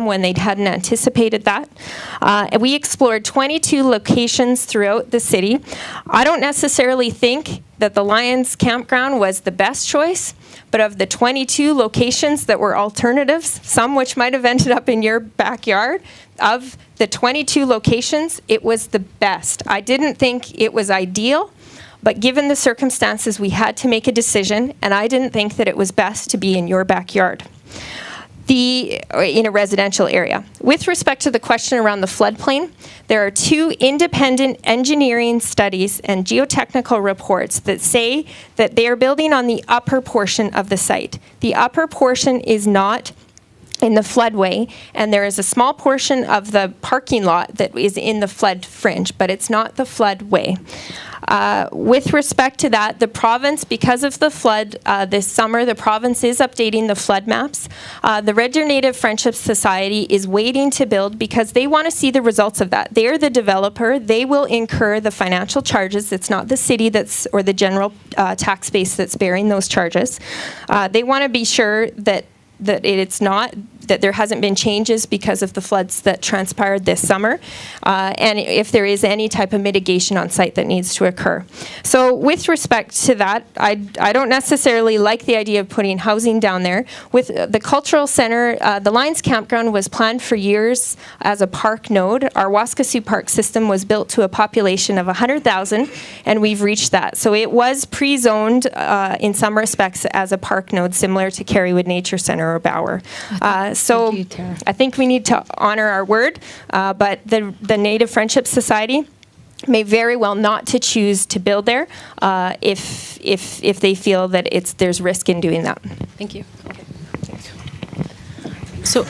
when they hadn't anticipated that. We explored 22 locations throughout the city. I don't necessarily think that the Lions Campground was the best choice, but of the 22 locations that were alternatives, some which might have ended up in your backyard, of the 22 locations, it was the best. I didn't think it was ideal, but given the circumstances, we had to make a decision, and I didn't think that it was best to be in your backyard, in a residential area. With respect to the question around the floodplain, there are 2 independent engineering studies and geotechnical reports that say that they are building on the upper portion of the site. The upper portion is not in the floodway, and there is a small portion of the parking lot that is in the flood fringe, but it's not the floodway. With respect to that, the province, because of the flood this summer, the province is updating the flood maps. The Red Deer Native Friendship Society is waiting to build because they want to see the results of that. They're the developer. They will incur the financial charges. It's not the city or the general tax base that's bearing those charges. They want to be sure that there hasn't been changes because of the floods that transpired this summer, and if there is any type of mitigation on site that needs to occur. So with respect to that, I don't necessarily like the idea of putting housing down there. With the cultural center, the Lions Campground was planned for years as a park node. Our Waskesiu Park system was built to a population of 100,000, and we've reached that. So it was pre-zoned in some respects as a park node, similar to Kerrywood Nature Center or Bauer. So I think we need to honor our word, but the Native Friendship Society may very well not to choose to build there if they feel that there's risk in doing that. Thank you. Okay. So,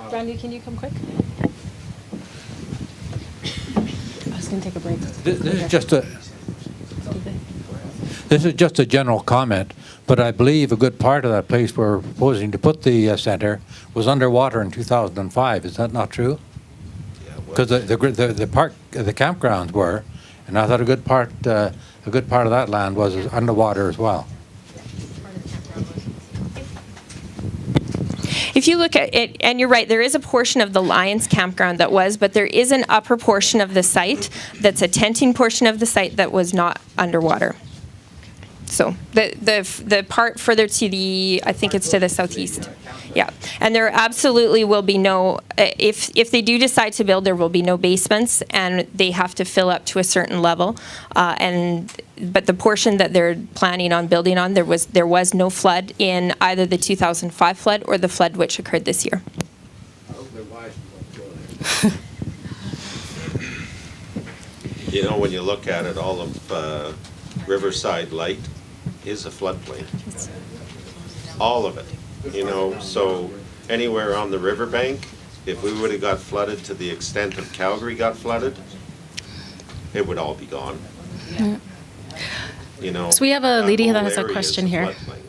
Brandy, can you come quick? I was going to take a break. This is just a general comment, but I believe a good part of that place we're proposing to put the center was underwater in 2005. Is that not true? Because the park, the campgrounds were, and I thought a good part of that land was underwater as well. If you look at it, and you're right, there is a portion of the Lions Campground that was, but there is an upper portion of the site that's a tenting portion of the site that was not underwater. So the part further to the, I think it's to the southeast. Yeah, and there absolutely will be no, if they do decide to build, there will be no basements, and they have to fill up to a certain level. But the portion that they're planning on building on, there was no flood in either the 2005 flood or the flood which occurred this year. You know, when you look at it, all of Riverside Light is a floodplain. All of it, you know, so anywhere on the riverbank, if we would have got flooded to the extent of Calgary got flooded, it would all be gone. Yeah. You know, so we have a lady that has a area question is here. floodplain.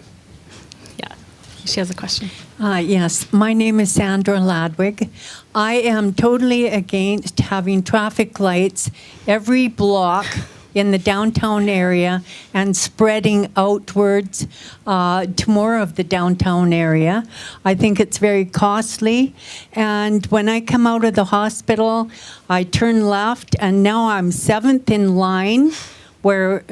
Yeah, she has a question. Yes, my name is Sandra Ladwig. I am totally against having traffic lights every block in the downtown area and spreading outwards to more of the downtown area. I think it's very costly. And when I come out of the hospital, I turn left, and now I'm 7th in line where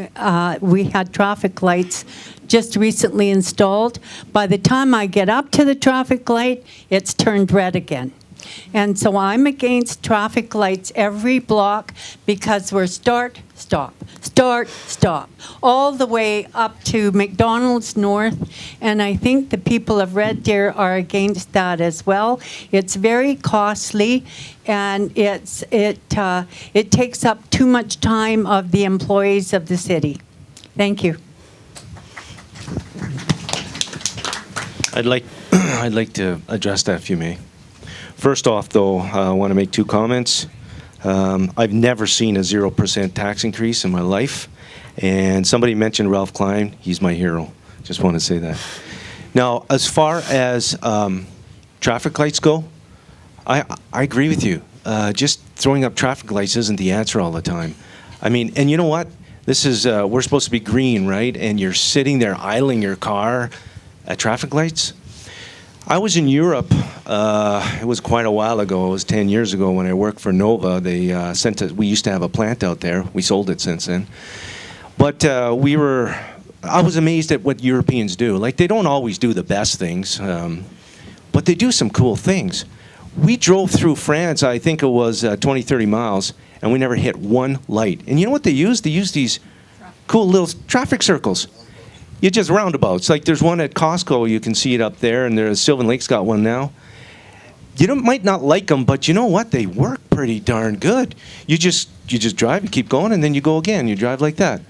we had traffic lights just recently installed. By the time I get up to the traffic light, it's turned red again. And so I'm against traffic lights every block because we're start, stop, all the way up to McDonald's North. And I think the people of Red Deer are against that as well. It's very costly, and it takes up too much time of the employees of the city. Thank you. I'd like to address that if you may. First off, though, I want to make 2 comments. I've never seen a 0% tax increase in my life. And somebody mentioned Ralph Klein. He's my hero. Just want to say that. Now, as far as traffic lights go, I agree with you. Just throwing up traffic lights isn't the answer all the time. I mean, and you know what? This is, we're supposed to be green, right? And you're sitting there idling your car. at traffic lights. I was in Europe, it was quite a while ago, it was 10 years ago when I worked for Nova. They sent us, we used to have a plant out there, we sold it since then. But I was amazed at what Europeans do. Like, they don't always do the best things, but they do some cool things. We drove through France, I think it was 20, 30 miles, and we never hit one light. And you know what they use? They use these cool little traffic circles. You just roundabouts. Like, there's one at Costco, you can see it up there, and there's Sylvan Lake's got one now. You might not like them, but you know what? They work pretty darn good. You just drive, you keep going, and then you go again. You drive like that.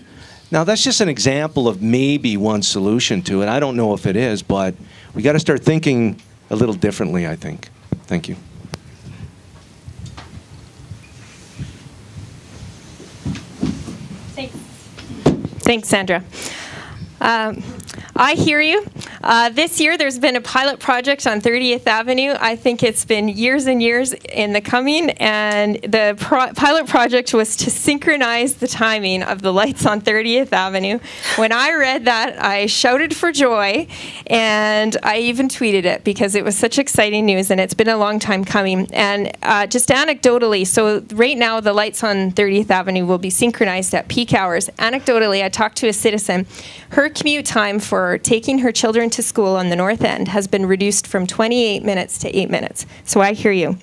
Now, that's just an example of maybe one solution to it. I don't know if it is, but we got to start thinking a little differently, I think. Thank you. Thanks, Sandra. I hear you. This year, there's been a pilot project on 30th Avenue. I think it's been years and years in the coming, and the pilot project was to synchronize the timing of the lights on 30th Avenue. When I read that, I shouted for joy, and I even tweeted it because it was such exciting news, and it's been a long time coming. And just anecdotally, so right now, the lights on 30th Avenue will be synchronized at peak hours. Anecdotally, I talked to a citizen. Her commute time for taking her children to school on the north end has been reduced from 28 minutes to 8 minutes. So I hear you.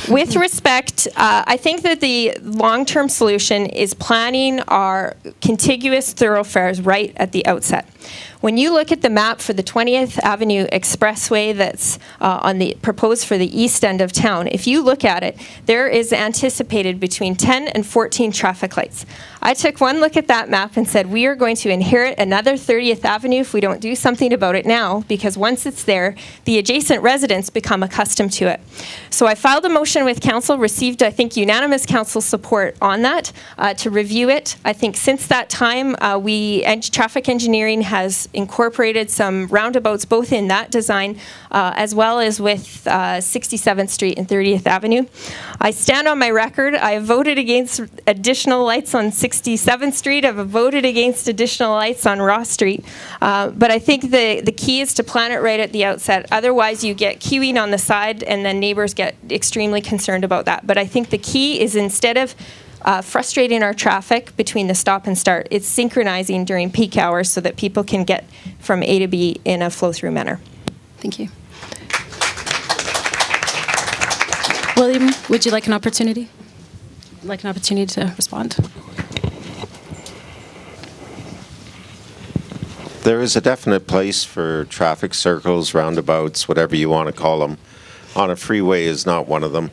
With respect, I think that the long-term solution is planning our contiguous thoroughfares right at the outset. When you look at the map for the 20th Avenue Expressway that's proposed for the east end of town, if you look at it, there is anticipated between 10 and 14 traffic lights. I took one look at that map and said, we are going to inherit another 30th Avenue if we don't do something about it now, because once it's there, the adjacent residents become accustomed to it. So I filed a motion with council, received, I think, unanimous council support on that to review it. I think since that time, traffic engineering has incorporated some roundabouts both in that design as well as with 67th Street and 30th Avenue. I stand on my record. I have voted against additional lights on 67th Street. I've voted against additional lights on Ross Street. But I think the key is to plan it right at the outset. Otherwise, you get queuing on the side, and then neighbors get extremely concerned about that. But I think the key is, instead of frustrating our traffic between the stop and start, it's synchronizing during peak hours so that people can get from A to B in a flow-through manner. Thank you. William, would you like an opportunity? To respond? There is a definite place for traffic circles, roundabouts, whatever you want to call them. On a freeway is not one of them.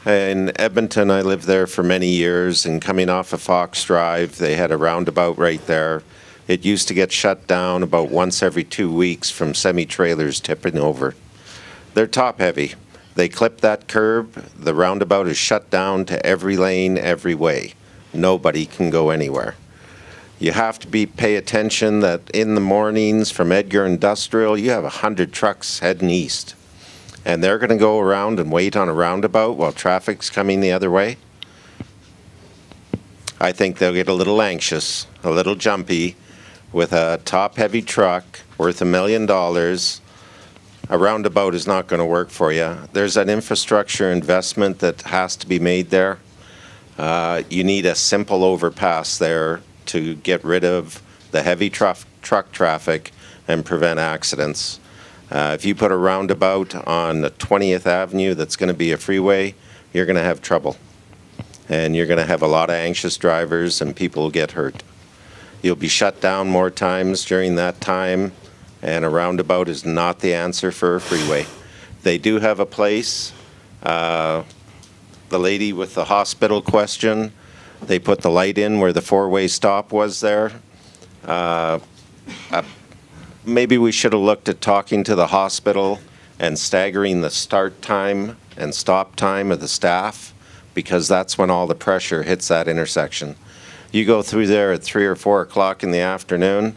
In Edmonton, I lived there for many years, and coming off of Fox Drive, they had a roundabout right there. It used to get shut down about once every 2 weeks from semi-trailers tipping over. They're top-heavy. They clip that curb, the roundabout is shut down to every lane, every way. Nobody can go anywhere. You have to pay attention that in the mornings from Edgar Industrial, you have 100 trucks heading east. And they're going to go around and wait on a roundabout while traffic's coming the other way. I think they'll get a little anxious, a little jumpy, with a top-heavy truck worth $1 million. A roundabout is not going to work for you. There's an infrastructure investment that has to be made there. You need a simple overpass there to get rid of the heavy truck traffic and prevent accidents. If you put a roundabout on the 20th Avenue that's going to be a freeway, you're going to have trouble. And you're going to have a lot of anxious drivers, and people will get hurt. You'll be shut down more times during that time, and a roundabout is not the answer for a freeway. They do have a place. The lady with the hospital question, they put the light in where the four-way stop was there. Maybe we should have looked at talking to the hospital and staggering the start time and stop time of the staff, because that's when all the pressure hits that intersection. You go through there at 3 or 4 o'clock in the afternoon,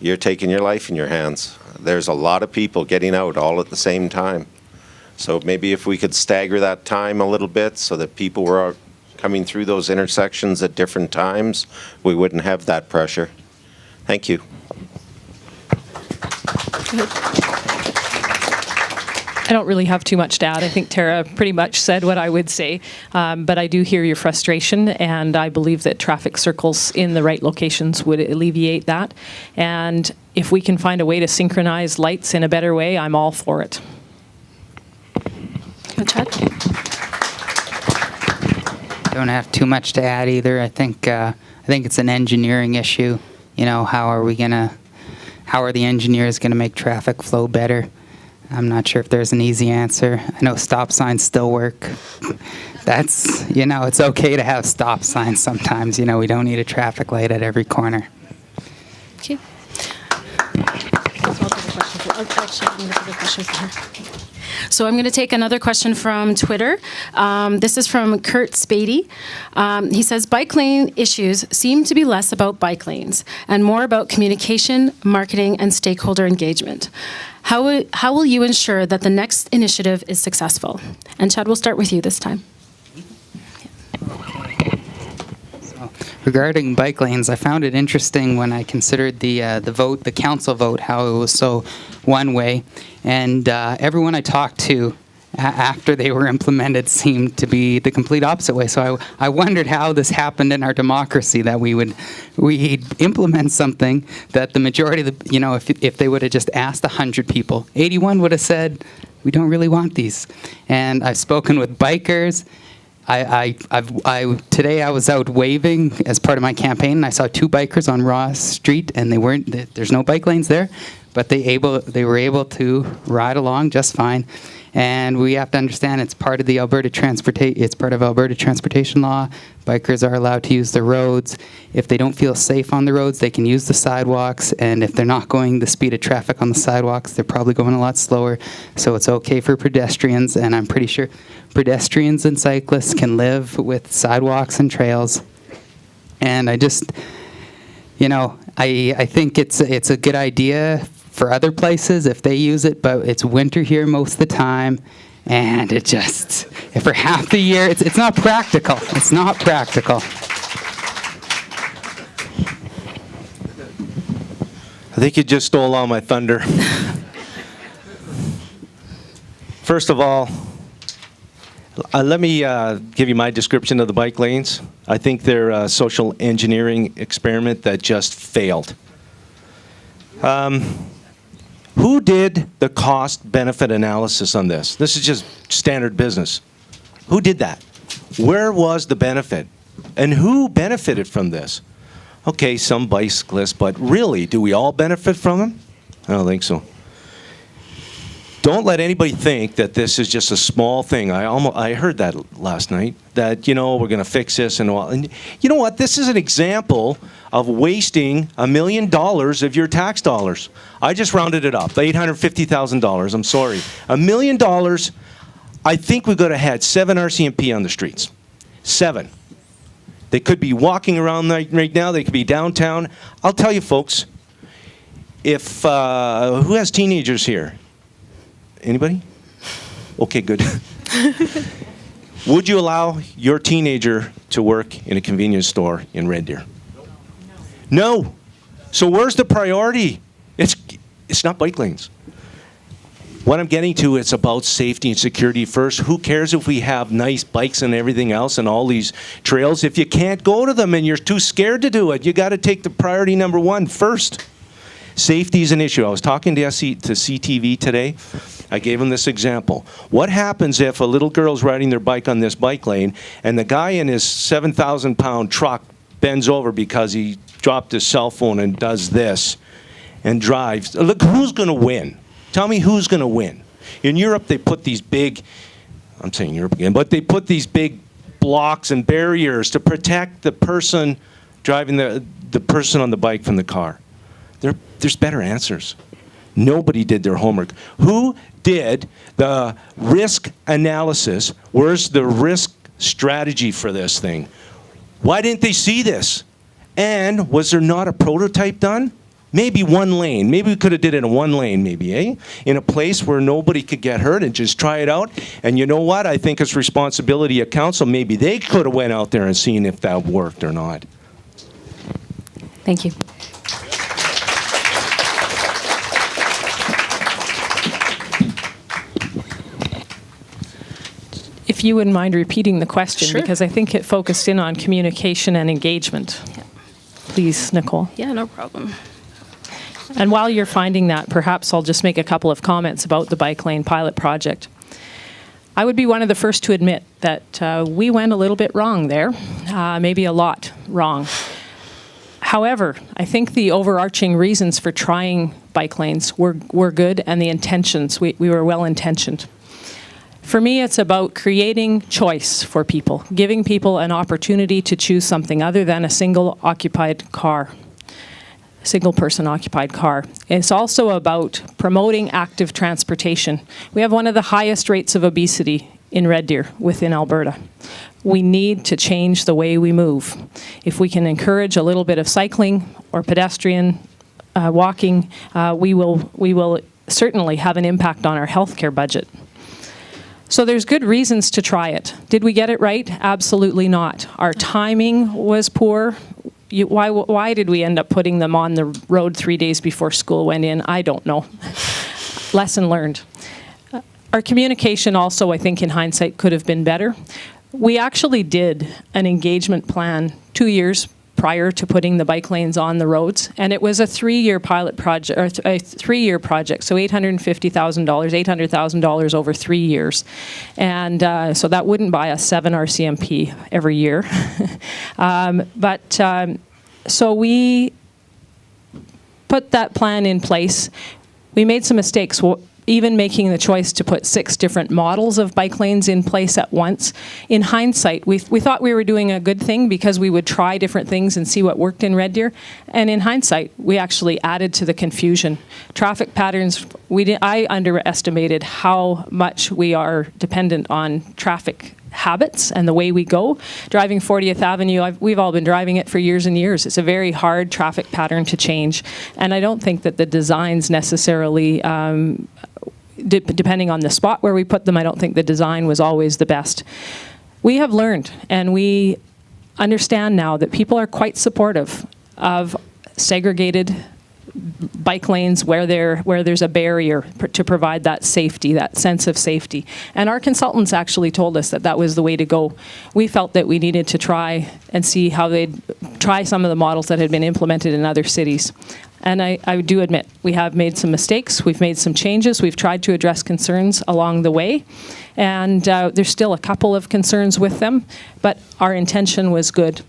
you're taking your life in your hands. There's a lot of people getting out all at the same time. So maybe if we could stagger that time a little bit so that people were coming through those intersections at different times, we wouldn't have that pressure. Thank you. I don't really have too much to add. I think Tara pretty much said what I would say, but I do hear your frustration, and I believe that traffic circles in the right locations would alleviate that. And if we can find a way to synchronize lights in a better way, I'm all for it. Chad? Don't have too much to add either. I think it's an engineering issue. You know, how are the engineers gonna make traffic flow better? I'm not sure if there's an easy answer. I know stop signs still work. That's, you know, it's okay to have stop signs sometimes. You know, we don't need a traffic light at every corner. Okay. So I'm going to take another question from Twitter. This is from Kurt Spady. He says, bike lane issues seem to be less about bike lanes and more about communication, marketing, and stakeholder engagement. How will you ensure that the next initiative is successful? And Chad, we'll start with you this time. Regarding bike lanes, I found it interesting when I considered the council vote, how it was so one way, and everyone I talked to after they were implemented seemed to be the complete opposite way. So I wondered how this happened in our democracy, that we'd implement something that the majority of the, you know, if they would have just asked 100 people, 81 would have said, we don't really want these. And I've spoken with bikers. Today I was out waving as part of my campaign, and I saw 2 bikers on Ross Street, and there's no bike lanes there, but they were able to ride along just fine. And we have to understand it's part of Alberta transportation law. Bikers are allowed to use the roads. If they don't feel safe on the roads, they can use the sidewalks. And if they're not going the speed of traffic on the sidewalks, they're probably going a lot slower. So it's okay for pedestrians. And I'm pretty sure pedestrians and cyclists can live with sidewalks and trails. And I just, you know, I think it's a good idea for other places if they use it, but it's winter here most of the time, and it just, for half the year, it's not practical. It's not practical. I think you just stole all my thunder. First of all, let me give you my description of the bike lanes. I think they're a social engineering experiment that just failed. Who did the cost-benefit analysis on this? This is just standard business. Who did that? Where was the benefit? And who benefited from this? Okay, some bicyclists, but really, do we all benefit from them? I don't think so. Don't let anybody think that this is just a small thing. I heard that last night, that, you know, we're going to fix this and all. And you know what? This is an example of wasting $1 million of your tax dollars. I just rounded it up, $850,000. I'm sorry. $1 million. I think we could have had 7 RCMP on the streets. 7. They could be walking around right now. They could be downtown. I'll tell you, folks, if who has teenagers here? Anybody? Okay, good. Would you allow your teenager to work in a convenience store in Red Deer? No. So where's the priority? It's not bike lanes. What I'm getting to, it's about safety and security first. Who cares if we have nice bikes and everything else and all these trails? If you can't go to them and you're too scared to do it, you got to take the priority number 1 first. Safety is an issue. I was talking to CTV today. I gave them this example. What happens if a little girl's riding their bike on this bike lane and the guy in his 7,000-pound truck bends over because he dropped his cell phone and does this and drives? Look, who's going to win? Tell me who's going to win. In Europe, they put these big, I'm saying Europe again, but they put these big blocks and barriers to protect the person driving the person on the bike from the car. There's better answers. Nobody did their homework. Who did the risk analysis? Where's the risk strategy for this thing? Why didn't they see this? And was there not a prototype done? Maybe 1 lane. Maybe we could have did it in 1 lane, maybe, eh? In a place where nobody could get hurt and just try it out. And you know what? I think it's responsibility of council. Maybe they could have went out there and seen if that worked or not. Thank you. If you wouldn't mind repeating the question, Sure. because I think it focused in on communication and engagement. Please, Nicole. Yeah, no problem. And while you're finding that, perhaps I'll just make a couple of comments about the bike lane pilot project. I would be one of the first to admit that we went a little bit wrong there, maybe a lot wrong. However, I think the overarching reasons for trying bike lanes were good, and the intentions, we were well-intentioned. For me, it's about creating choice for people, giving people an opportunity to choose something other than a single-person occupied car. It's also about promoting active transportation. We have one of the highest rates of obesity in Red Deer within Alberta. We need to change the way we move. If we can encourage a little bit of cycling or pedestrian walking, we will certainly have an impact on our healthcare budget. So there's good reasons to try it. Did we get it right? Absolutely not. Our timing was poor. Why did we end up putting them on the road 3 days before school went in? I don't know. Lesson learned. Our communication also, I think, in hindsight, could have been better. We actually did an engagement plan 2 years prior to putting the bike lanes on the roads, and it was a 3-year pilot project, or a 3-year project, so $850,000, $800,000 over 3 years. And so that wouldn't buy us 7 RCMP every year. So we put that plan in place. We made some mistakes, even making the choice to put 6 different models of bike lanes in place at once. In hindsight, we thought we were doing a good thing because we would try different things and see what worked in Red Deer. And in hindsight, we actually added to the confusion. Traffic patterns, I underestimated how much we are dependent on traffic habits and the way we go. Driving 40th Avenue, we've all been driving it for years and years. It's a very hard traffic pattern to change. And I don't think that the designs necessarily, depending on the spot where we put them, I don't think the design was always the best. We have learned, and we understand now that people are quite supportive of segregated bike lanes where there's a barrier to provide that safety, that sense of safety. And our consultants actually told us that that was the way to go. We felt that we needed to try and see how they'd try some of the models that had been implemented in other cities. And I do admit, we have made some mistakes, we've made some changes, we've tried to address concerns along the way, and there's still a couple of concerns with them, but our intention was good.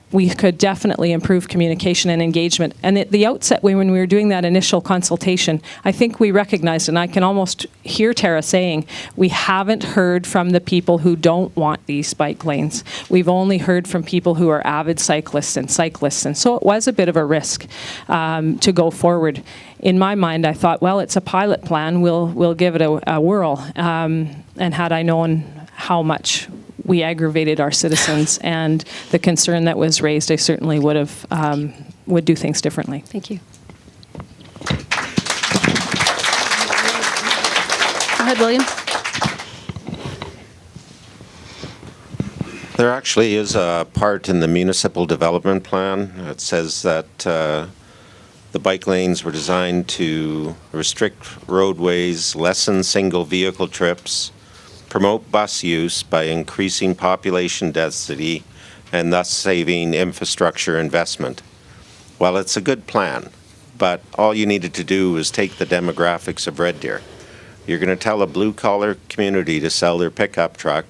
We could definitely improve communication and engagement. And at the outset, when we were doing that initial consultation, I think we recognized, and I can almost hear Tara saying, we haven't heard from the people who don't want these bike lanes. We've only heard from people who are avid cyclists. And so it was a bit of a risk to go forward. In my mind, I thought, well, it's a pilot plan. We'll give it a whirl. And had I known how much we aggravated our citizens and the concern that was raised, I certainly would do things differently. Thank you. Go ahead, William. There actually is a part in the municipal development plan that says that the bike lanes were designed to restrict roadways, lessen single vehicle trips, promote bus use by increasing population density and thus saving infrastructure investment. Well, it's a good plan, but all you needed to do was take the demographics of Red Deer. You're going to tell a blue-collar community to sell their pickup truck,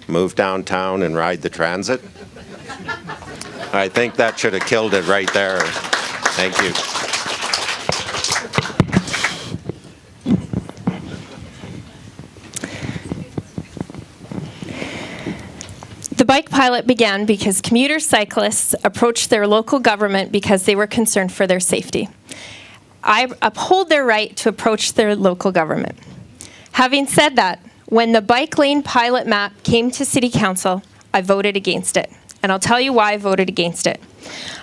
move downtown and ride the transit? I think that should have killed it right there. Thank you. The bike pilot began because commuter cyclists approached their local government because they were concerned for their safety. I uphold their right to approach their local government. Having said that, when the bike lane pilot map came to City Council, I voted against it. And I'll tell you why I voted against it.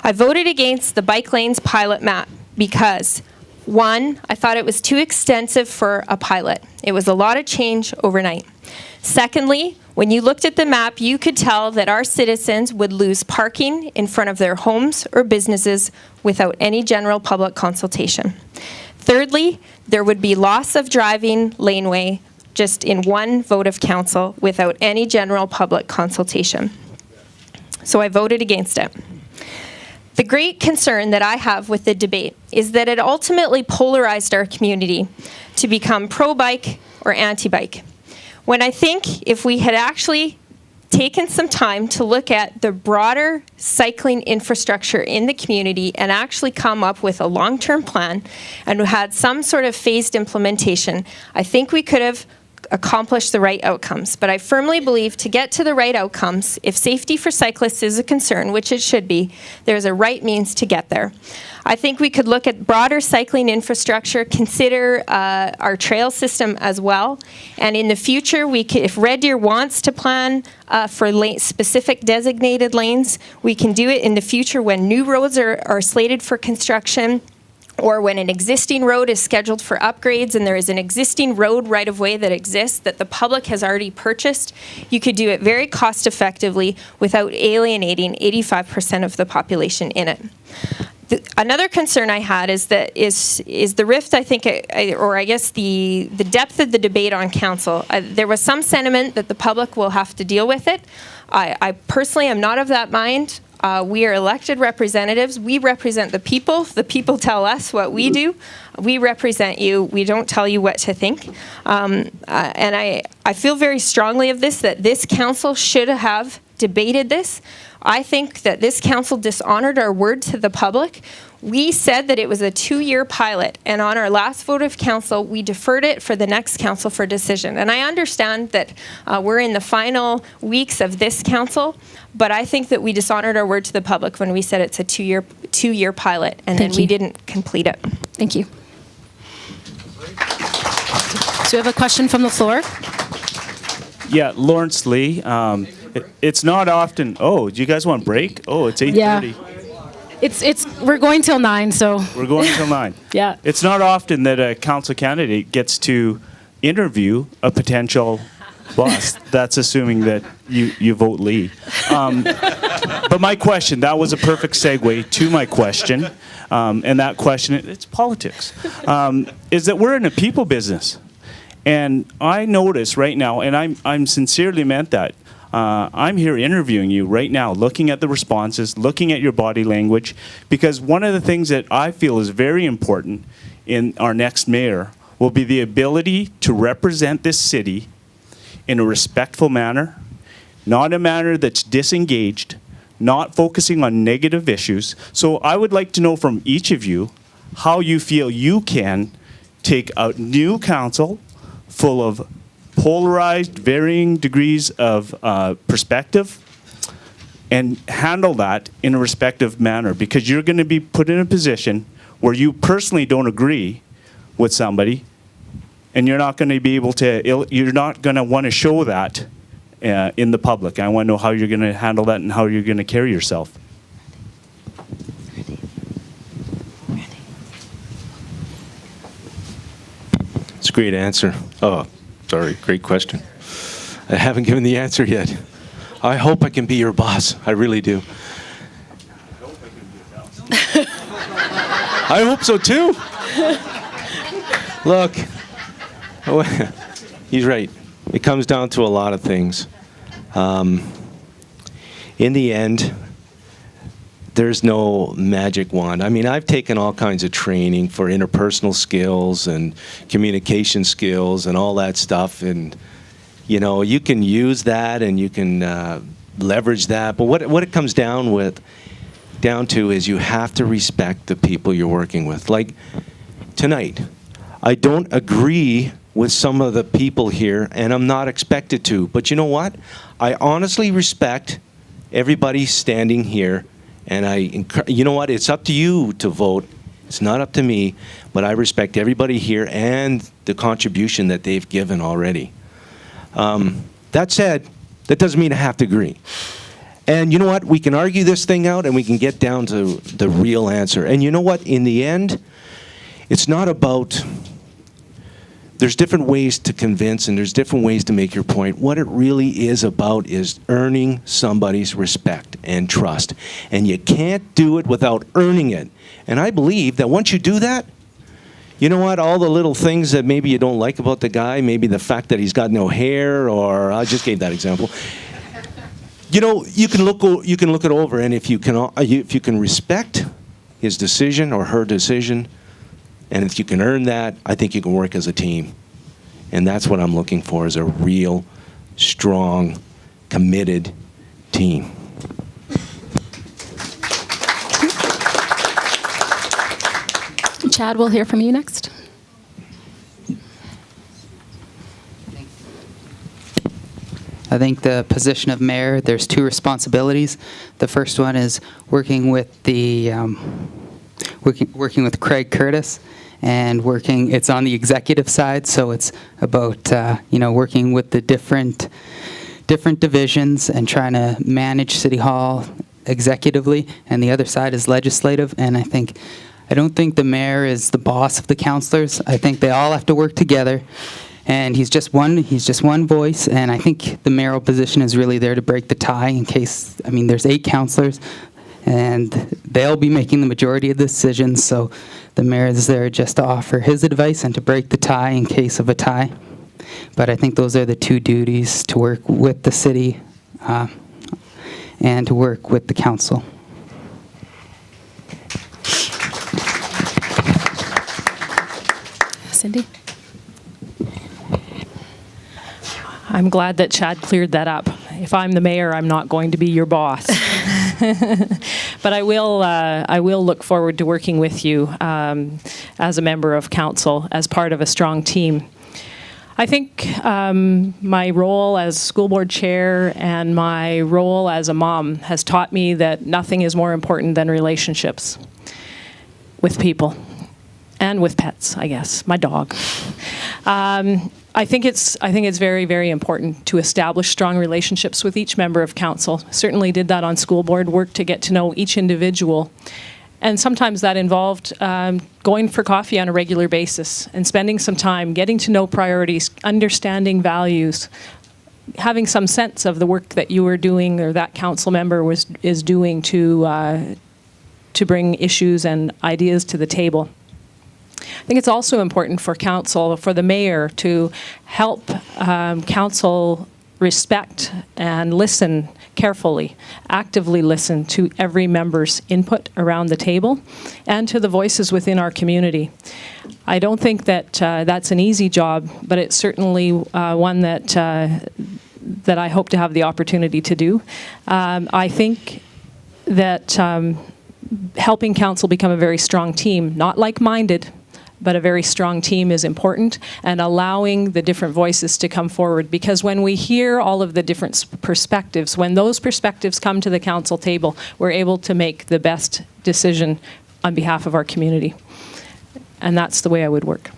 I voted against the bike lanes pilot map because, one, I thought it was too extensive for a pilot. It was a lot of change overnight. Secondly, when you looked at the map, you could tell that our citizens would lose parking in front of their homes or businesses without any general public consultation. Thirdly, there would be loss of driving laneway just in one vote of council without any general public consultation. So I voted against it. The great concern that I have with the debate is that it ultimately polarized our community to become pro-bike or anti-bike. When I think if we had actually taken some time to look at the broader cycling infrastructure in the community and actually come up with a long-term plan and had some sort of phased implementation, I think we could have accomplish the right outcomes. But I firmly believe to get to the right outcomes, if safety for cyclists is a concern, which it should be, there's a right means to get there. I think we could look at broader cycling infrastructure, consider our trail system as well, and in the future, we could, if Red Deer wants to plan for specific designated lanes, we can do it in the future when new roads are slated for construction, or when an existing road is scheduled for upgrades and there is an existing road right-of-way that exists that the public has already purchased. You could do it very cost-effectively without alienating 85% of the population in it. Another concern I had is the rift, I think, or I guess the depth of the debate on council. There was some sentiment that the public will have to deal with it. I personally am not of that mind. We are elected representatives. We represent the people. The people tell us what we do. We represent you. We don't tell you what to think. And I feel very strongly of this, that this council should have debated this. I think that this council dishonored our word to the public. We said that it was a 2-year pilot, and on our last vote of council, we deferred it for the next council for decision. And I understand that we're in the final weeks of this council, but I think that we dishonored our word to the public when we said it's a two-year pilot, and then we didn't complete it. Thank you. So we have a question from the floor. Yeah, Lawrence Lee. It's not often. Oh, do you guys want a break? Oh, it's 8:30. Yeah. We're going till 9, so. We're going till 9. Yeah. It's not often that a council candidate gets to interview a potential boss. That's assuming that you vote Lee. But my question, that was a perfect segue to my question. And that question, it's politics, is that we're in a people business. And I notice right now, and I'm sincerely meant that, I'm here interviewing you right now, looking at the responses, looking at your body language, because one of the things that I feel is very important in our next mayor will be the ability to represent this city in a respectful manner, not a manner that's disengaged, not focusing on negative issues. So I would like to know from each of you how you feel you can take a new council full of polarized, varying degrees of perspective, and handle that in a respective manner, because you're going to be put in a position where you personally don't agree with somebody, and you're not going to be able to, you're not going to want to show that in the public. I want to know how you're going to handle that and how you're going to carry yourself. It's a great answer. Oh, sorry, great question. I haven't given the answer yet. I hope I can be your boss. I really do. I hope so too. Look, he's right. It comes down to a lot of things. In the end, there's no magic wand. I mean, I've taken all kinds of training for interpersonal skills and communication skills and all that stuff. And, you know, you can use that and you can leverage that. But what it comes down to is you have to respect the people you're working with. Like tonight, I don't agree with some of the people here, and I'm not expected to. But you know what? I honestly respect everybody standing here. And you know what? It's up to you to vote. It's not up to me. But I respect everybody here and the contribution that they've given already. That said, that doesn't mean I have to agree. And you know what? We can argue this thing out and we can get down to the real answer. And you know what? In the end, it's not about... There's different ways to convince and there's different ways to make your point. What it really is about is earning somebody's respect and trust. And you can't do it without earning it. And I believe that once you do that, you know what, all the little things that maybe you don't like about the guy, maybe the fact that he's got no hair, or I just gave that example. You know, you can look it over, and if you can respect his decision or her decision, and if you can earn that, I think you can work as a team. And that's what I'm looking for, is a real, strong, committed team. Chad, we'll hear from you next. I think the position of mayor, there's two responsibilities. The first one is working with the working with Craig Curtis, and it's on the executive side, so it's about working with the different divisions and trying to manage City Hall executively, and the other side is legislative. And I don't think the mayor is the boss of the councillors. I think they all have to work together. And he's just one voice, and I think the mayoral position is really there to break the tie in case, there's 8 councillors, and they'll be making the majority of the decisions, so the mayor is there just to offer his advice and to break the tie in case of a tie. But I think those are the two duties, to work with the city and to work with the council. Cindy? I'm glad that Chad cleared that up. If I'm the mayor, I'm not going to be your boss. But I will look forward to working with you as a member of council, as part of a strong team. I think my role as school board chair and my role as a mom has taught me that nothing is more important than relationships with people and with pets, I guess, my dog. I think it's very, very important to establish strong relationships with each member of council. Certainly did that on school board, work to get to know each individual. And sometimes that involved going for coffee on a regular basis and spending some time getting to know priorities, understanding values, having some sense of the work that you were doing or that council member is doing to bring issues and ideas to the table. I think it's also important for council, for the mayor, to help council respect and listen carefully, actively listen to every member's input around the table and to the voices within our community. I don't think that that's an easy job, but it's certainly one that I hope to have the opportunity to do. I think that helping council become a very strong team, not like-minded, but a very strong team, is important, and allowing the different voices to come forward. Because when we hear all of the different perspectives, when those perspectives come to the council table, we're able to make the best decision on behalf of our community. And that's the way I would work.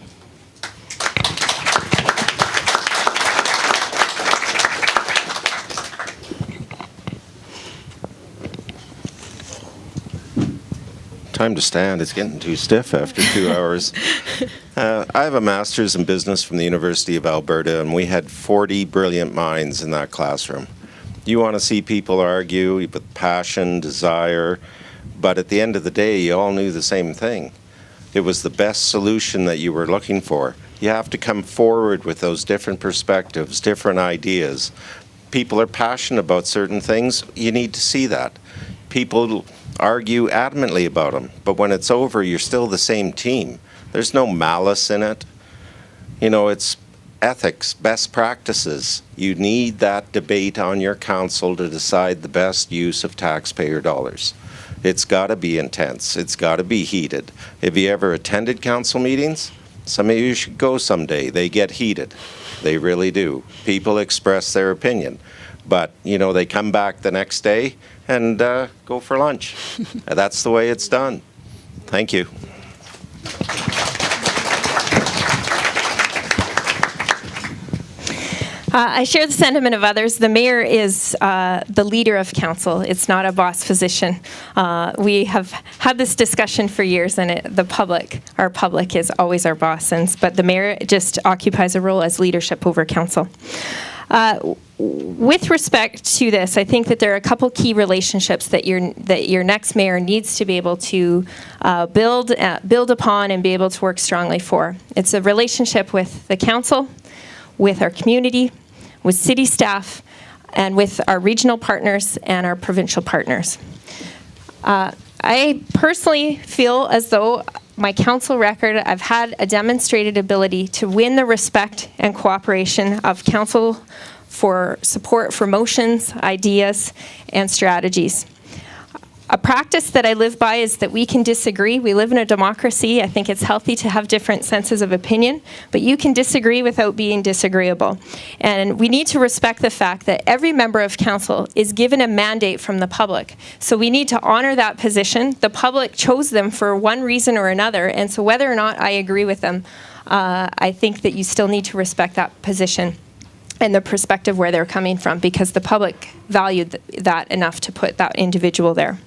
Time to stand. It's getting too stiff after 2 hours. I have a master's in business from the University of Alberta, and we had 40 brilliant minds in that classroom. You want to see people argue with passion, desire, but at the end of the day, you all knew the same thing. It was the best solution that you were looking for. You have to come forward with those different perspectives, different ideas. People are passionate about certain things. You need to see that. People argue adamantly about them, but when it's over, you're still the same team. There's no malice in it. You know, it's ethics, best practices. You need that debate on your council to decide the best use of taxpayer dollars. It's got to be intense. It's got to be heated. Have you ever attended council meetings? Some of you should go someday. They get heated. They really do. People express their opinion. But, you know, they come back the next day and go for lunch. That's the way it's done. Thank you. I share the sentiment of others. The mayor is the leader of council. It's not a boss position. We have had this discussion for years, and our public is always our boss. But the mayor just occupies a role as leadership over council. with respect to this, I think that there are a couple key relationships that your next mayor needs to be able to build upon and be able to work strongly for. It's a relationship with the council, with our community, with city staff, and with our regional partners and our provincial partners. I personally feel as though my council record, I've had a demonstrated ability to win the respect and cooperation of council for support for motions, ideas, and strategies. A practice that I live by is that we can disagree. We live in a democracy. I think it's healthy to have different senses of opinion, but you can disagree without being disagreeable. And we need to respect the fact that every member of council is given a mandate from the public. So we need to honor that position. The public chose them for one reason or another, and so whether or not I agree with them, I think that you still need to respect that position and the perspective where they're coming from, because the public valued that enough to put that individual there.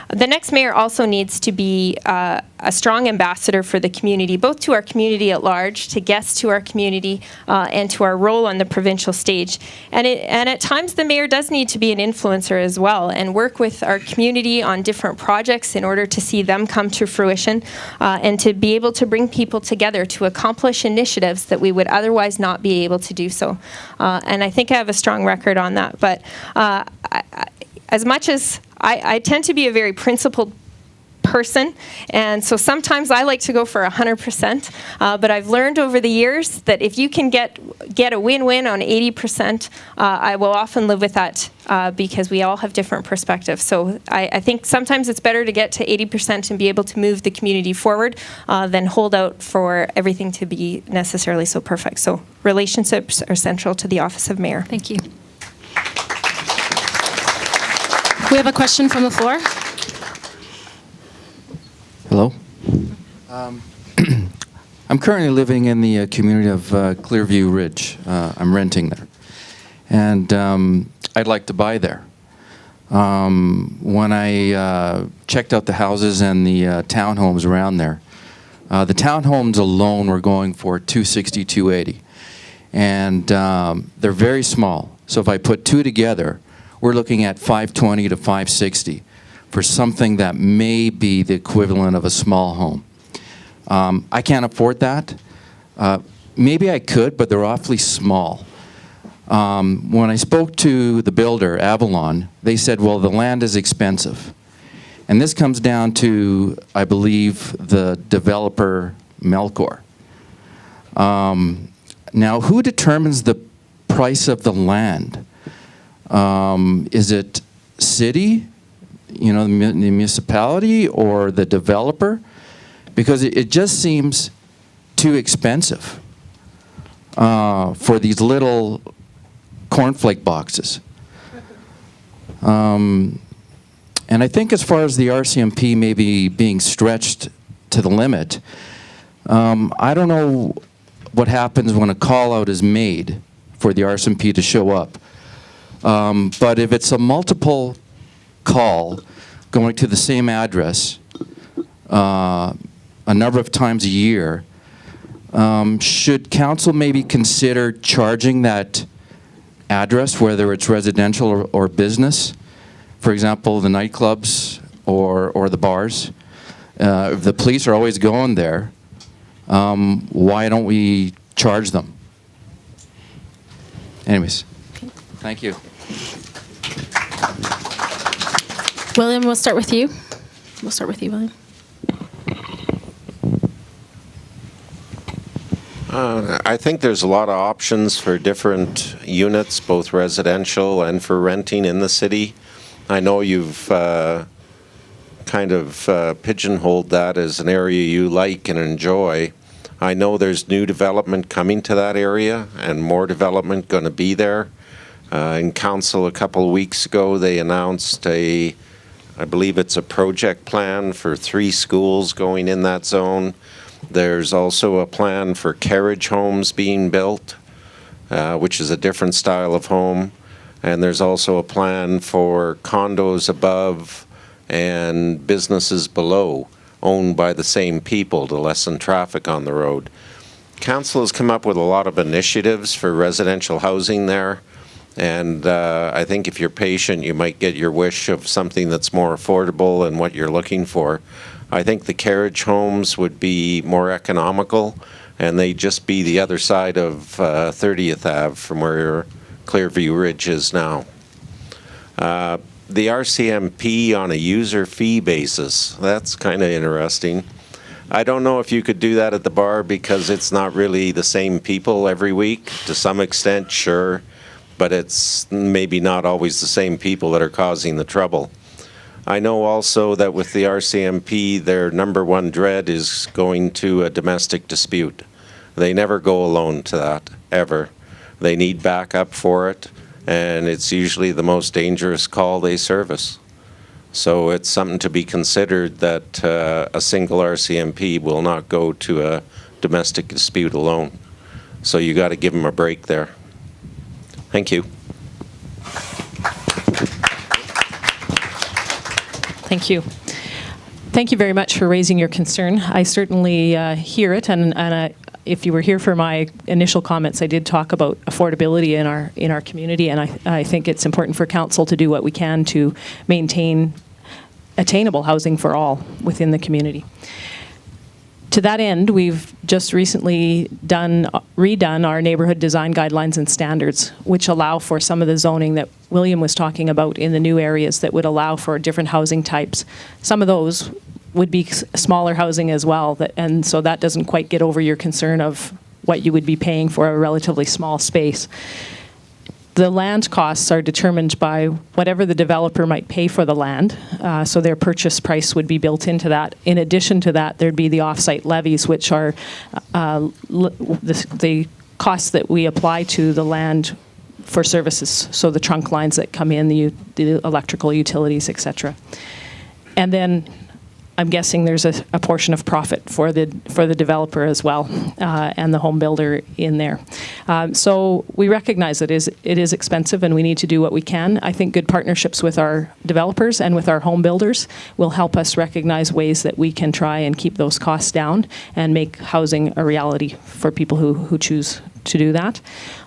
The next mayor also needs to be a strong ambassador for the community, both to our community at large, to guests to our community, and to our role on the provincial stage. And at times the mayor does need to be an influencer as well and work with our community on different projects in order to see them come to fruition, and to be able to bring people together to accomplish initiatives that we would otherwise not be able to do so. And I think I have a strong record on that. But as much as I tend to be a very principled person, and so sometimes I like to go for 100%, but I've learned over the years that if you can get a win-win on 80%, I will often live with that, because we all have different perspectives. So I think sometimes it's better to get to 80% and be able to move the community forward than hold out for everything to be necessarily so perfect. So relationships are central to the office of mayor. Thank you. We have a question from the floor. Hello. I'm currently living in the community of Clearview Ridge. I'm renting there. And I'd like to buy there. When I checked out the houses and the townhomes around there, the townhomes alone were going for $260,000, $280,000. And they're very small. So if I put two together, we're looking at $520,000 to $560,000 for something that may be the equivalent of a small home. I can't afford that. Maybe I could, but they're awfully small. When I spoke to the builder, Avalon, they said, well, the land is expensive. And this comes down to, I believe, the developer, Melcor. Now, who determines the price of the land? Is it city, the municipality, or the developer? Because it just seems too expensive for these little cornflake boxes. And I think as far as the RCMP maybe being stretched to the limit, I don't know what happens when a call out is made for the RCMP to show up. But if it's a multiple call going to the same address a number of times a year, should council maybe consider charging that address, whether it's residential or business? For example, the nightclubs or the bars. If the police are always going there, why don't we charge them? Anyways, thank you. William, we'll start with you. William. I think there's a lot of options for different units, both residential and for renting in the city. I know you've kind of pigeonholed that as an area you like and enjoy. I know there's new development coming to that area and more development going to be there. In council a couple of weeks ago, they announced I believe it's a project plan for 3 schools going in that zone. There's also a plan for carriage homes being built, which is a different style of home. And there's also a plan for condos above and businesses below, owned by the same people to lessen traffic on the road. Council has come up with a lot of initiatives for residential housing there. And I think if you're patient, you might get your wish of something that's more affordable and what you're looking for. I think the carriage homes would be more economical, and they'd just be the other side of 30th Ave from where Clearview Ridge is now. The RCMP on a user fee basis, that's kind of interesting. I don't know if you could do that at the bar because it's not really the same people every week. To some extent, sure, but it's maybe not always the same people that are causing the trouble. I know also that with the RCMP, their number one dread is going to a domestic dispute. They never go alone to that, ever. They need backup for it, and it's usually the most dangerous call they service. So it's something to be considered that a single RCMP will not go to a domestic dispute alone. So you got to give them a break there. Thank you. Thank you. Thank you very much for raising your concern. I certainly hear it, and if you were here for my initial comments, I did talk about affordability in our community, and I think it's important for council to do what we can to maintain attainable housing for all within the community. To that end, we've just recently redone our neighborhood design guidelines and standards, which allow for some of the zoning that William was talking about in the new areas that would allow for different housing types. Some of those would be smaller housing as well, and so that doesn't quite get over your concern of what you would be paying for a relatively small space. The land costs are determined by whatever the developer might pay for the land, so their purchase price would be built into that. In addition to that, there'd be the off-site levies, which are the costs that we apply to the land for services, so the trunk lines that come in, the electrical utilities, etc. And then I'm guessing there's a portion of profit for the developer as well, and the home builder in there. So we recognize it is expensive, and we need to do what we can. I think good partnerships with our developers and with our home builders will help us recognize ways that we can try and keep those costs down and make housing a reality for people who choose to do that.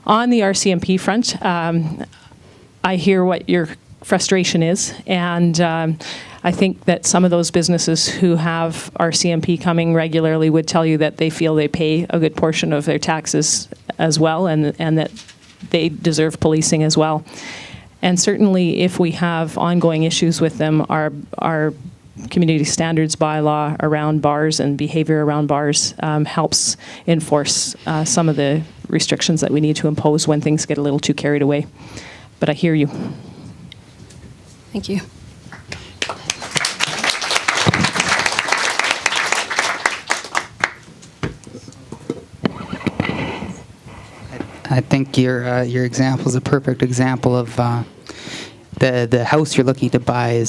On the RCMP front, I hear what your frustration is, and I think that some of those businesses who have RCMP coming regularly would tell you that they feel they pay a good portion of their taxes as well, and that they deserve policing as well. And certainly if we have ongoing issues with them, our community standards bylaw around bars and behavior around bars helps enforce some of the restrictions that we need to impose when things get a little too carried away. But I hear you. Thank you. I think your example is a perfect example of the house you're looking to buy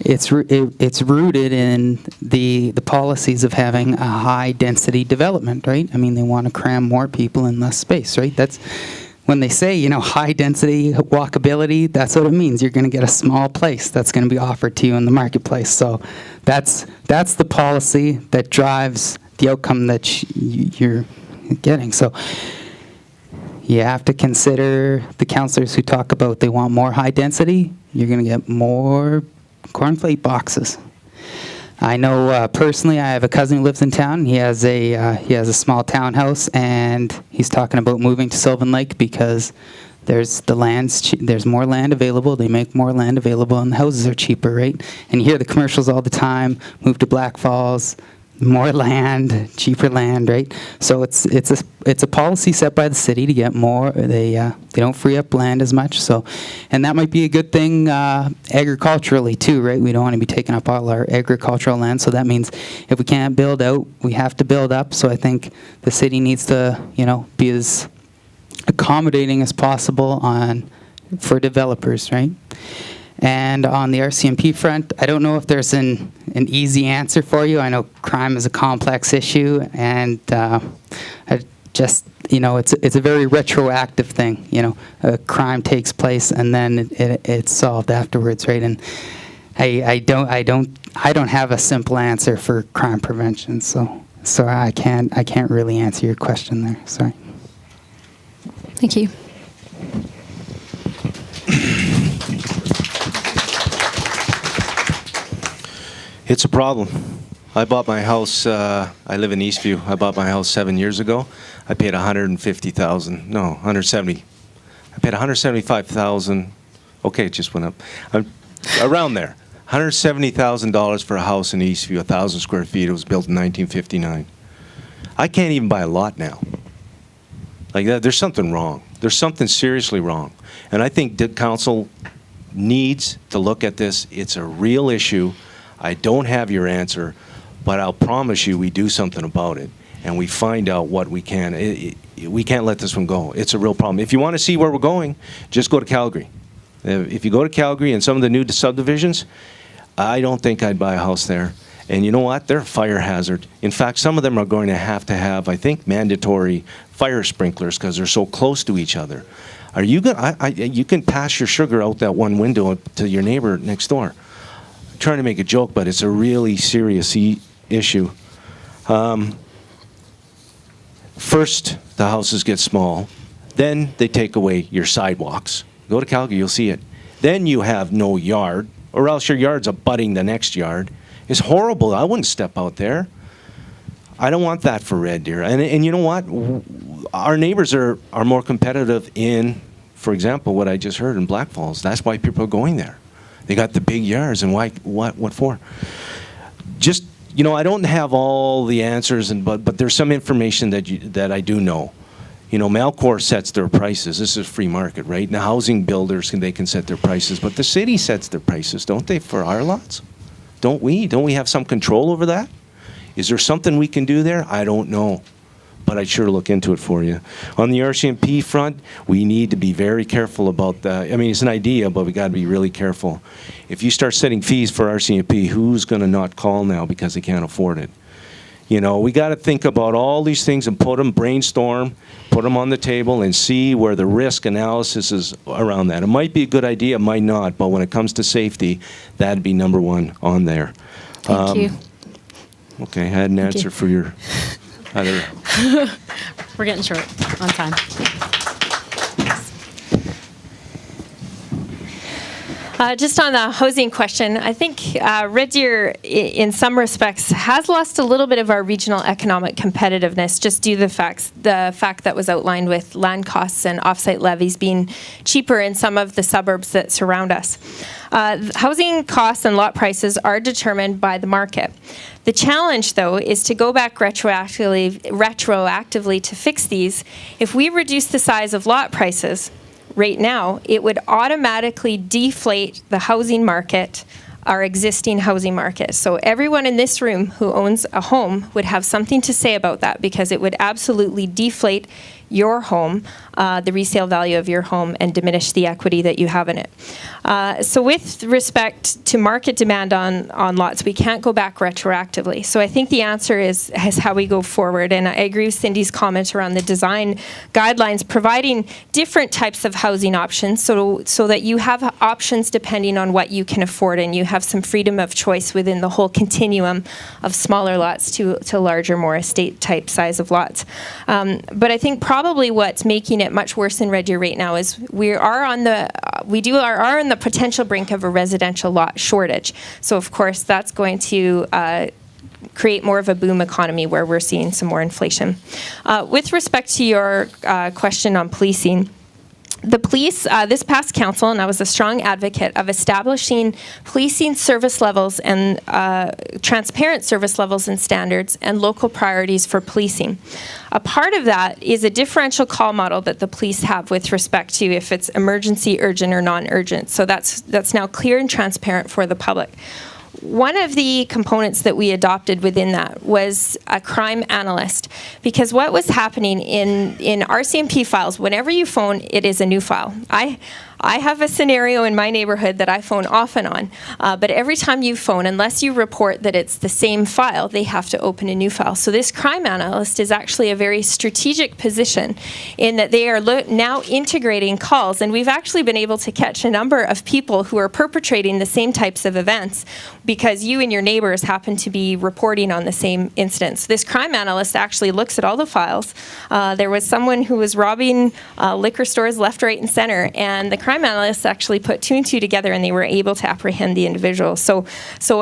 it's rooted in the policies of having a high density development, right? I mean, they want to cram more people in less space, right? That's when they say, high density walkability, that's what it means. You're going to get a small place that's going to be offered to you in the marketplace. So that's the policy that drives the outcome that you're getting. So you have to consider the councillors who talk about they want more high density. You're going to get more cornflake boxes. I know personally, I have a cousin who lives in town. He has a small townhouse, and he's talking about moving to Sylvan Lake because there's more land available. They make more land available, and the houses are cheaper, right? And you hear the commercials all the time. Move to Black Falls. More land, cheaper land, right? So it's a policy set by the city to get more. They don't free up land as much. So, and that might be a good thing agriculturally too, right? We don't want to be taking up all our agricultural land. So that means if we can't build out, we have to build up. So I think the city needs to, be as accommodating as possible for developers, right? And on the RCMP front, I don't know if there's an easy answer for you. I know crime is a complex issue, and it's a very retroactive thing. A crime takes place and then it's solved afterwards, right? And I don't have a simple answer for crime prevention, so I can't really answer your question there. Sorry. Thank you. It's a problem. I bought my house, I live in Eastview. I bought my house 7 years ago. I paid $170,000. I paid $175,000. Okay, it just went up. Around there. $170,000 for a house in Eastview, 1,000 square feet. It was built in 1959. I can't even buy a lot now. Like that, there's something wrong. There's something seriously wrong. And I think the council needs to look at this. It's a real issue. I don't have your answer, but I'll promise you we do something about it and we find out what we can. We can't let this one go. It's a real problem. If you want to see where we're going, just go to Calgary. If you go to Calgary and some of the new subdivisions, I don't think I'd buy a house there. And you know what? They're a fire hazard. In fact, some of them are going to have, I think, mandatory fire sprinklers because they're so close to each other. Are you going? You can pass your sugar out that one window to your neighbor next door. I'm trying to make a joke, but it's a really serious issue. First, the houses get small. Then they take away your sidewalks. Go to Calgary, you'll see it. Then you have no yard, or else your yard's abutting the next yard. It's horrible. I wouldn't step out there. I don't want that for Red Deer. And you know what? Our neighbors are more competitive in, for example, what I just heard in Black Falls. That's why people are going there. They got the big yards, and why? What for? Just, you know, I don't have all the answers, but there's some information that I do know. You know, Malcor sets their prices. This is a free market, right? The housing builders they can set their prices, but the city sets their prices, don't they, for our lots? Don't we? Don't we have some control over that? Is there something we can do there? I don't know, but I'd sure look into it for you. On the RCMP front, we need to be very careful about that. I mean, it's an idea, but we got to be really careful. If you start setting fees for RCMP, who's going to not call now because they can't afford it? You know, we got to think about all these things and brainstorm, put them on the table and see where the risk analysis is around that. It might be a good idea, it might not, but when it comes to safety, that'd be number one on there. Thank you. Okay, I had an answer for your other. We're getting short on time. Just on the housing question, I think Red Deer, in some respects, has lost a little bit of our regional economic competitiveness just due to the fact that was outlined with land costs and offsite levies being cheaper in some of the suburbs that surround us. Housing costs and lot prices are determined by the market. The challenge, though, is to go back retroactively to fix these. If we reduce the size of lot prices, right now, it would automatically deflate the housing market, our existing housing market. So everyone in this room who owns a home would have something to say about that because it would absolutely deflate your home, the resale value of your home, and diminish the equity that you have in it. So with respect to market demand on lots, we can't go back retroactively. So I think the answer is how we go forward. And I agree with Cindy's comment around the design guidelines, providing different types of housing options so that you have options depending on what you can afford, and you have some freedom of choice within the whole continuum of smaller lots to larger, more estate type size of lots. But I think probably what's making it much worse in Red Deer right now is we are on the potential brink of a residential lot shortage. So of course that's going to create more of a boom economy where we're seeing some more inflation. With respect to your question on policing, the police, this past council, and I was a strong advocate of establishing policing service levels and transparent service levels and standards and local priorities for policing. A part of that is a differential call model that the police have with respect to if it's emergency, urgent, or non-urgent. So that's now clear and transparent for the public. One of the components that we adopted within that was a crime analyst, because what was happening in RCMP files, whenever you phone, it is a new file. I have a scenario in my neighborhood that I phone off and on, but every time you phone, unless you report that it's the same file, they have to open a new file. So this crime analyst is actually a very strategic position in that they are now integrating calls, and we've actually been able to catch a number of people who are perpetrating the same types of events because you and your neighbors happen to be reporting on the same incidents. This crime analyst actually looks at all the files. There was someone who was robbing liquor stores left, right, and center, and the crime analysts actually put 2 and 2 together, and they were able to apprehend the individual. So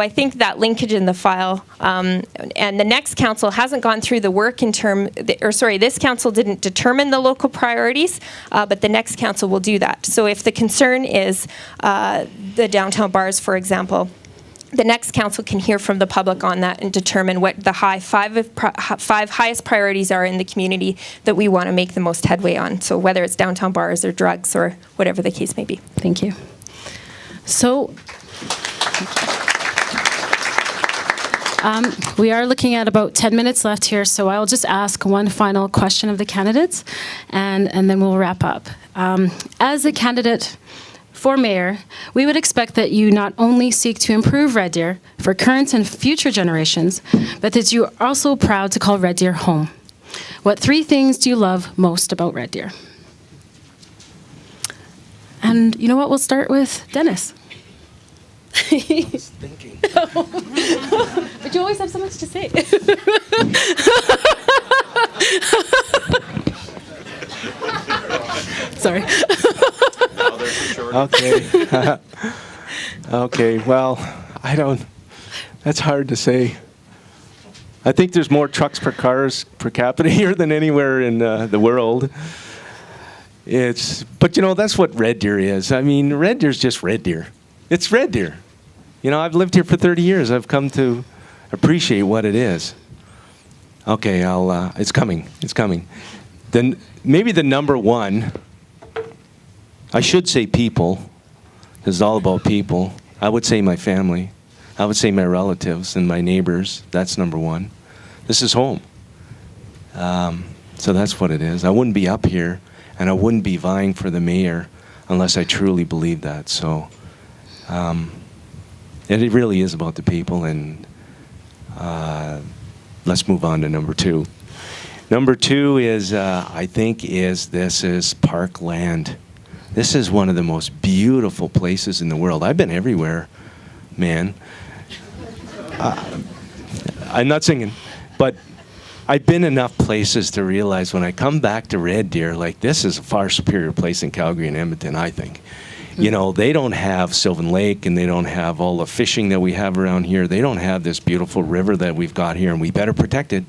I think that linkage in the file, and the next council hasn't gone through the work this council didn't determine the local priorities, but the next council will do that. So if the concern is the downtown bars, for example, the next council can hear from the public on that and determine what the five highest priorities are in the community that we want to make the most headway on. So whether it's downtown bars or drugs or whatever the case may be. Thank you. So we are looking at about 10 minutes left here, so I'll just ask one final question of the candidates, and then we'll wrap up. As a candidate for mayor, we would expect that you not only seek to improve Red Deer for current and future generations, but that you are also proud to call Red Deer home. What 3 things do you love most about Red Deer? And you know what? We'll start with Dennis. I was thinking. But you always have so much to say. Sorry. Okay. Okay, well, that's hard to say. I think there's more trucks per cars per capita here than anywhere in the world. But that's what Red Deer is. I mean, Red Deer's just Red Deer. It's Red Deer. I've lived here for 30 years. I've come to appreciate what it is. Okay, it's coming. It's coming. Then maybe the number one, I should say people, because it's all about people. I would say my family. I would say my relatives and my neighbors. That's number one. This is home. So that's what it is. I wouldn't be up here, and I wouldn't be vying for the mayor unless I truly believed that. So it really is about the people, and let's move on to number two. Number two is, I think, this is parkland. This is one of the most beautiful places in the world. I've been everywhere, man. I'm not singing, but I've been enough places to realize when I come back to Red Deer, like, this is a far superior place than Calgary and Edmonton, I think. They don't have Sylvan Lake, and they don't have all the fishing that we have around here. They don't have this beautiful river that we've got here, and we better protect it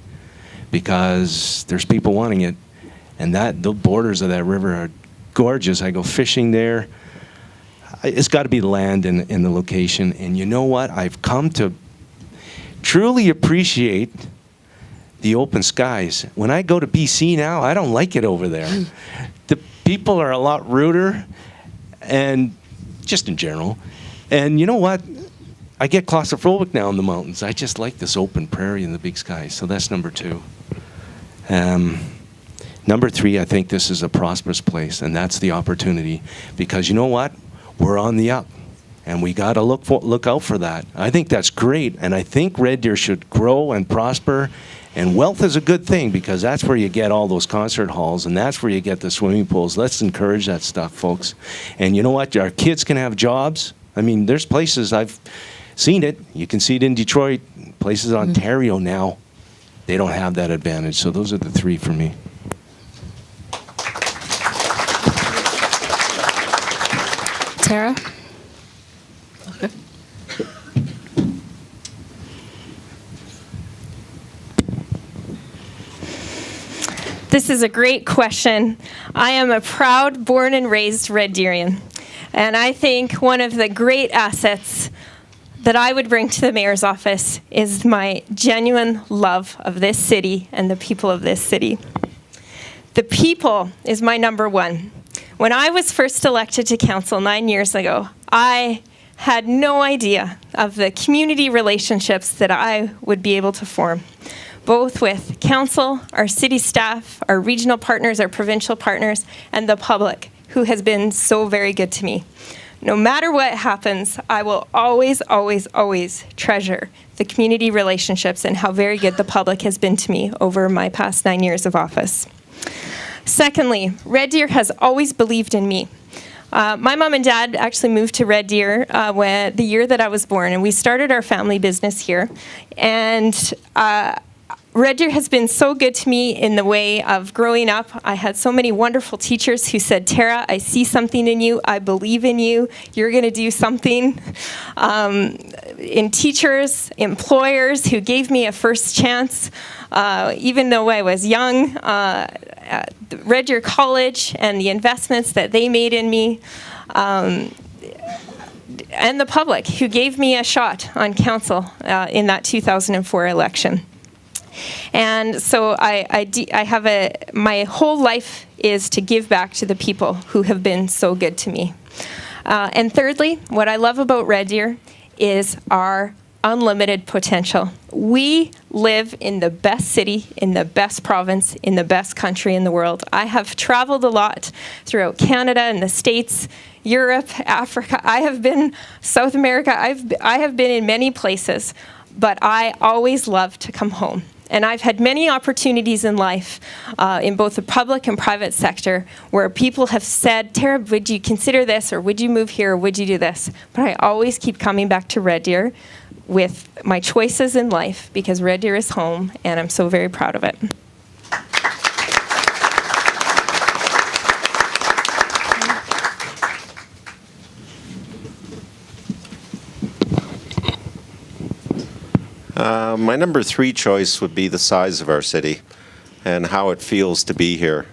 because there's people wanting it. And the borders of that river are gorgeous. I go fishing there. It's got to be the land and the location. And you know what? I've come to truly appreciate the open skies. When I go to BC now, I don't like it over there. The people are a lot ruder, and just in general. And you know what? I get claustrophobic now in the mountains. I just like this open prairie and the big sky. So that's number two. Number three, I think this is a prosperous place, and that's the opportunity. Because you know what? We're on the up, and we got to look out for that. I think that's great, and I think Red Deer should grow and prosper. And wealth is a good thing, because that's where you get all those concert halls, and that's where you get the swimming pools. Let's encourage that stuff, folks. And you know what? Our kids can have jobs. I mean, there's places, I've seen it. You can see it in Detroit, places in Ontario now. They don't have that advantage. So those are the three for me. Tara? Okay. This is a great question. I am a proud, born and raised Red Deerian. And I think one of the great assets that I would bring to the mayor's office is my genuine love of this city and the people of this city. The people is my number one. When I was first elected to council 9 years ago, I had no idea of the community relationships that I would be able to form, both with council, our city staff, our regional partners, our provincial partners, and the public who has been so very good to me. No matter what happens, I will always, always, always treasure the community relationships and how very good the public has been to me over my past 9 years of office. Secondly, Red Deer has always believed in me. My mom and dad actually moved to Red Deer the year that I was born, and we started our family business here. And Red Deer has been so good to me in the way of growing up. I had so many wonderful teachers who said, Tara, I see something in you. I believe in you. You're going to do something. In teachers, employers who gave me a first chance, even though I was young. Red Deer College and the investments that they made in me. And the public who gave me a shot on council in that 2004 election. And so I have my whole life is to give back to the people who have been so good to me. And thirdly, what I love about Red Deer is our unlimited potential. We live in the best city, in the best province, in the best country in the world. I have traveled a lot throughout Canada and the States, Europe, Africa. I have been South America. I have been in many places, but I always love to come home. And I've had many opportunities in life, in both the public and private sector, where people have said, Tara, would you consider this, or would you move here, or would you do this? But I always keep coming back to Red Deer with my choices in life, because Red Deer is home, and I'm so very proud of it. My number 3 choice would be the size of our city and how it feels to be here.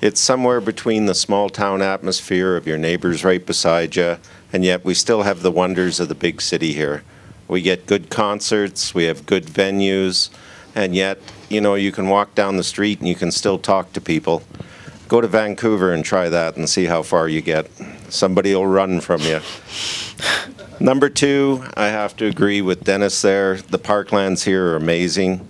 It's somewhere between the small town atmosphere of your neighbors right beside you, and yet we still have the wonders of the big city here. We get good concerts, we have good venues, and yet, you know, you can walk down the street and you can still talk to people. Go to Vancouver and try that and see how far you get. Somebody will run from you. Number 2, I have to agree with Dennis there. The parklands here are amazing.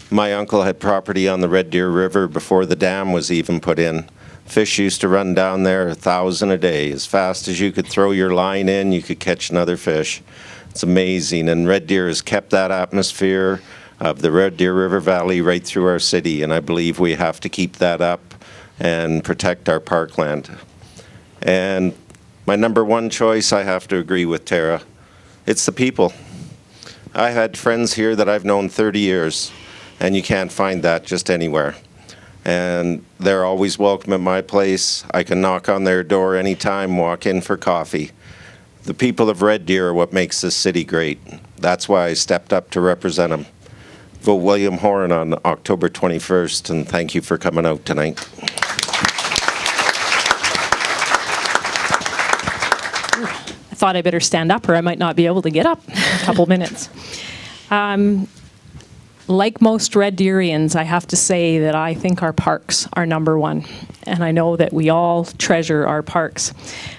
My uncle had property on the Red Deer River before the dam was even put in. Fish used to run down there 1,000 a day. As fast as you could throw your line in, you could catch another fish. It's amazing, and Red Deer has kept that atmosphere of the Red Deer River Valley right through our city, and I believe we have to keep that up and protect our parkland. And my number 1 choice, I have to agree with Tara. It's the people. I had friends here that I've known 30 years, and you can't find that just anywhere. And they're always welcome at my place. I can knock on their door anytime, walk in for coffee. The people of Red Deer are what makes this city great. That's why I stepped up to represent them. Vote William Horan on October 21st, and thank you for coming out tonight. I thought I better stand up or I might not be able to get up in a couple minutes. Like most Red Deerians, I have to say that I think our parks are number 1. And I know that we all treasure our parks.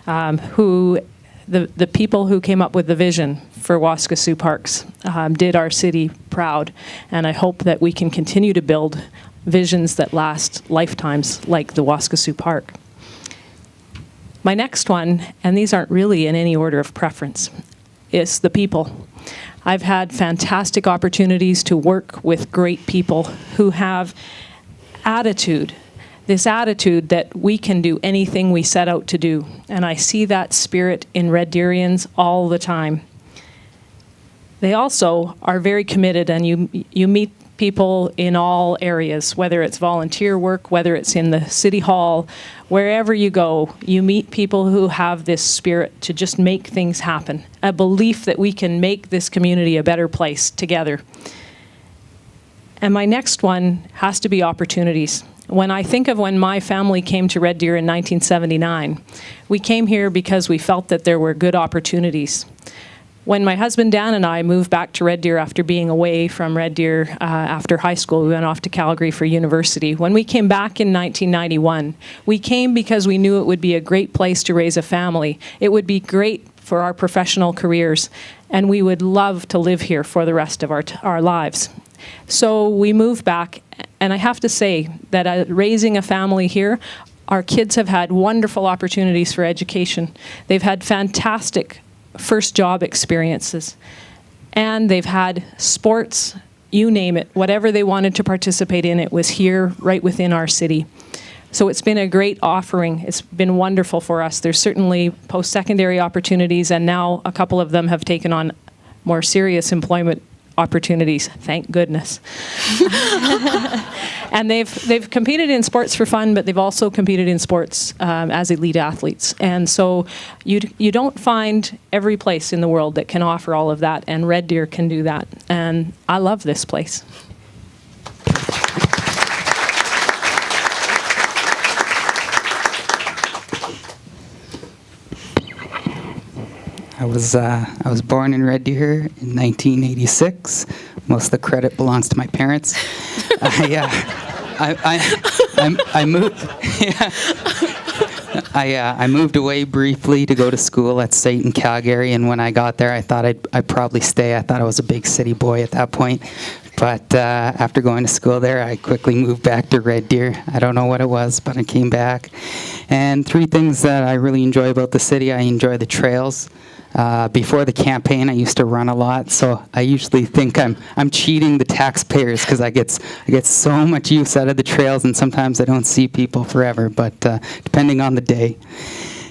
The people who came up with the vision for Waskesiu Parks did our city proud. And I hope that we can continue to build visions that last lifetimes like the Waskesiu Park. My next one, and these aren't really in any order of preference, is the people. I've had fantastic opportunities to work with great people who have attitude, this attitude that we can do anything we set out to do. And I see that spirit in Red Deerians all the time. They also are very committed, and you meet people in all areas, whether it's volunteer work, whether it's in the city hall, wherever you go, you meet people who have this spirit to just make things happen, a belief that we can make this community a better place together. And my next one has to be opportunities. When I think of when my family came to Red Deer in 1979, we came here because we felt that there were good opportunities. When my husband Dan and I moved back to Red Deer after being away from Red Deer after high school, we went off to Calgary for university. When we came back in 1991, we came because we knew it would be a great place to raise a family. It would be great for our professional careers, and we would love to live here for the rest of our lives. So we moved back, and I have to say that raising a family here, our kids have had wonderful opportunities for education. They've had fantastic first job experiences. And they've had sports, you name it, whatever they wanted to participate in, it was here right within our city. So it's been a great offering. It's been wonderful for us. There's certainly post-secondary opportunities, and now a couple of them have taken on more serious employment opportunities, thank goodness. And they've competed in sports for fun, but they've also competed in sports as elite athletes. And so you don't find every place in the world that can offer all of that, and Red Deer can do that. And I love this place. I was born in Red Deer in 1986. Most of the credit belongs to my parents. I moved. Yeah. I moved away briefly to go to school at State in Calgary, and when I got there, I thought I'd probably stay. I thought I was a big city boy at that point. But after going to school there, I quickly moved back to Red Deer. I don't know what it was, but I came back. And three things that I really enjoy about the city: I enjoy the trails. Before the campaign, I used to run a lot, so I usually think I'm cheating the taxpayers because I get so much use out of the trails, and sometimes I don't see people forever, but depending on the day.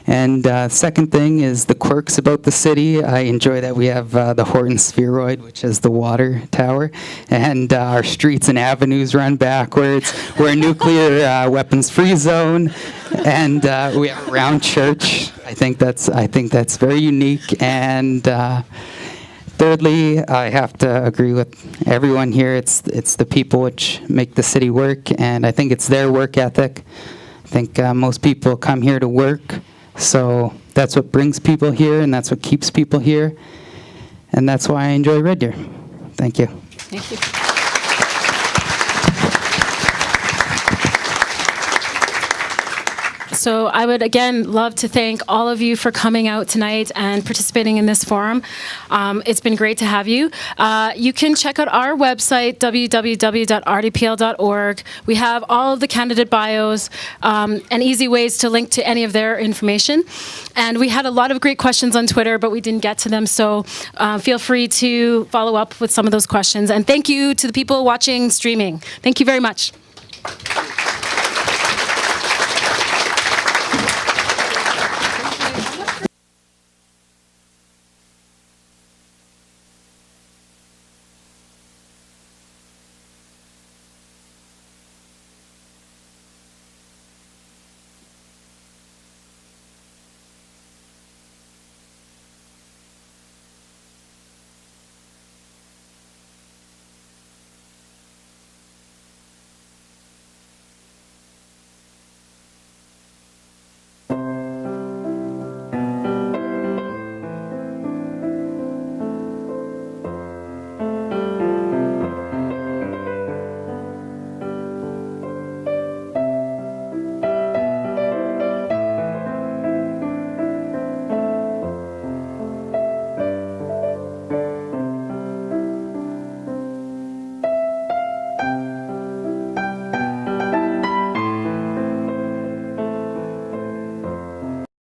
And second thing is the quirks about the city. I enjoy that we have the Horton Spheroid, which is the water tower, and our streets and avenues run backwards. We're a nuclear weapons-free zone, and we have a round church. I think that's very unique. And thirdly, I have to agree with everyone here. It's the people which make the city work, and I think it's their work ethic. I think most people come here to work. So that's what brings people here, and that's what keeps people here, and that's why I enjoy Red Deer. Thank you. Thank you. So I would again love to thank all of you for coming out tonight and participating in this forum. It's been great to have you. You can check out our website, www.rdpl.org. We have all of the candidate bios and easy ways to link to any of their information. And we had a lot of great questions on Twitter, but we didn't get to them. So feel free to follow up with some of those questions. And thank you to the people watching streaming. Thank you very much.